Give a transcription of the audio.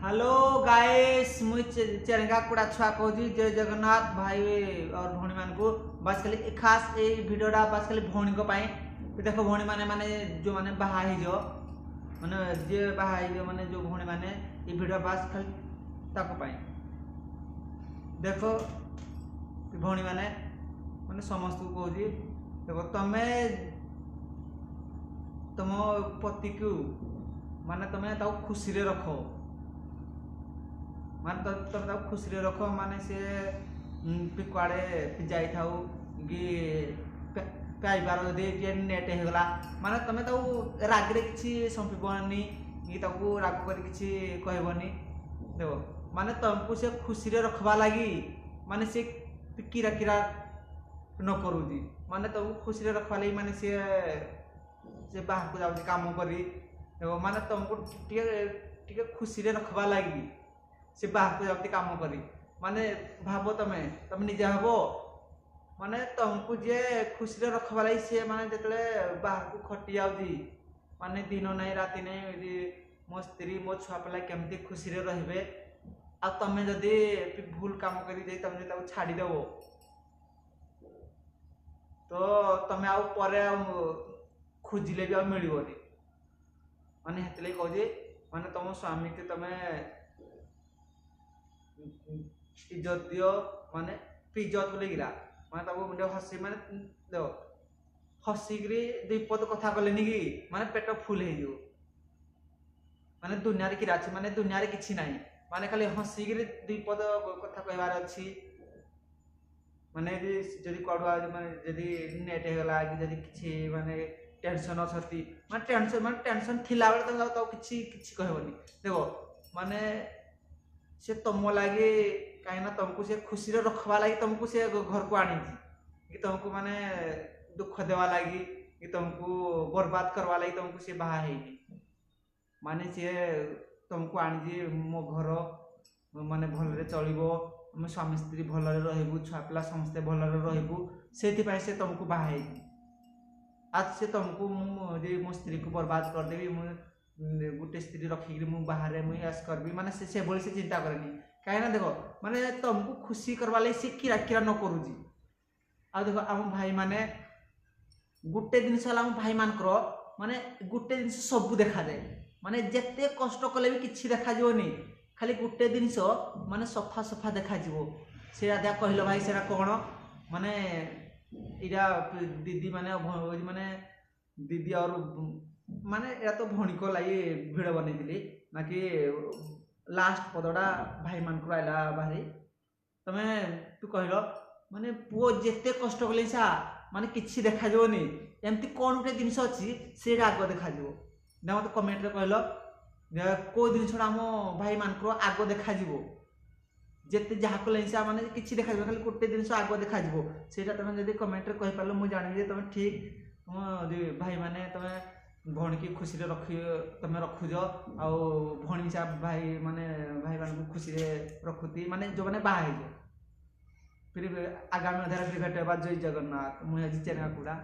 Hello guys मुई चेरंगा कुड़ा छुआ कहूँ जय जगन्नाथ भाई और भौणी मान को बस खाली खास ये भिडटा बस खाली भौणी को देख भौणी माने माने जो माने बाहा जो माने जे बाहा जो माने जो भौणी माने ये भिड बस खाली ताको पाई देख भौणी माने माने समस्त को कहूँ देख तमे तुम पति को माने तुम खुशी रे रख माने तुम खुशी रख माने सी कड़े जाइ कि पाइबार जदि नेट होगला माने तुम राग किसी संपीबनी कि राग कर कहबनी देख माने तुमको से खुशी रखवा लगी माने सी किरा किरा न करूँ माने तुमको खुशी रखवा लगी माने सी बाहर को जाऊँ काम करी माने तुमको टे खुशी रखवा लगी से बाहर को जाती काम करी माने भाव तुम निजे भाव माने तुमको जे खुशी रखवा लगी सी माने जो बाहर को खटी जाऊँगी माने दिन नहीं राति नहीं मो स्त्री मो छुआ पिला केमती खुशी रे आ तमें जदि भूल काम करी तुम छाड़देव तो तुम आउ खोजिले भी मिलनी माने हेतले कहूँ माने तुम स्वामी के तुम इज्जत दियो माने इज्जत बोले गिरा माने तब मुंडे हसी माने दो हसिकी दुईपद कथा कले कि माने पेट फुल हो माने दुनिया कि माने दुनिया किसी ना माने खाली हसिकी दुईपद कथा कहबार अच्छी माने जदि कड़ुआ माने नेट होगा कि किसी माने टेंशन अच्छी माने टेंशन थिला बेले तो किसी कहबनी देखो माने से तुम लगे कहीं तुमको से खुशी रखवा लगी तुमको से घर को आनी कि तुमको माने दुख देवा लगी कि तुमको बर्बाद करवा लगी तुमको से बाहा माने सी तुमको आनी मो घर माने भल चलो आम स्वामी स्त्री भल रू छुआ पिला समस्ते भल रू से तुमको बाहा आज से तुमको मो स्त्री को बर्बाद करदेवी गोटे स्त्री रखिक बाहर मुझे आस करी माने से भाई से चिंता करेनि कहीं देख माने तुमको खुशी करवा लगी सी किरा किरा न करुँगी आ देख आम भाई माने गोटे जिनस भाई मानकर माने गोटे जिन सब देखा जाए माने जिते कष्ट कले भी किसी देखा खाली गोटे जिनस माने सफा सफा देखा से कहल भाई से कौन माने इरा दीदी माने माने दीदी और माने या तो भौणी को लगी भिड बनई ना कि लास्ट पदटा भाई मान को आइला बाहरी तमें तू कहल माने पुओ जिते कष्ट कले सा माने किसी देखा एमती कौन गोटे जिनस अच्छी से आग देखा ना मत कमेंट कहल कौ जिनसा आम भाई मान आग देखा जिते जहाँ कले माने किसी देखा खाली गोटे जिन आग देखा से तुम जब कमेंट कहीपर मुझे जानी तुम ठीक तुम भाई माने तुम भौणी की खुशी रखी तुम रखुज आउ भौणी हिसाब भाई माने भाई मान खुशी रखुती माने जो मैंने बाहर फिर आगामी अध्याय फिर भेट जय जगन्नाथ मुझे चेना कुड़ा।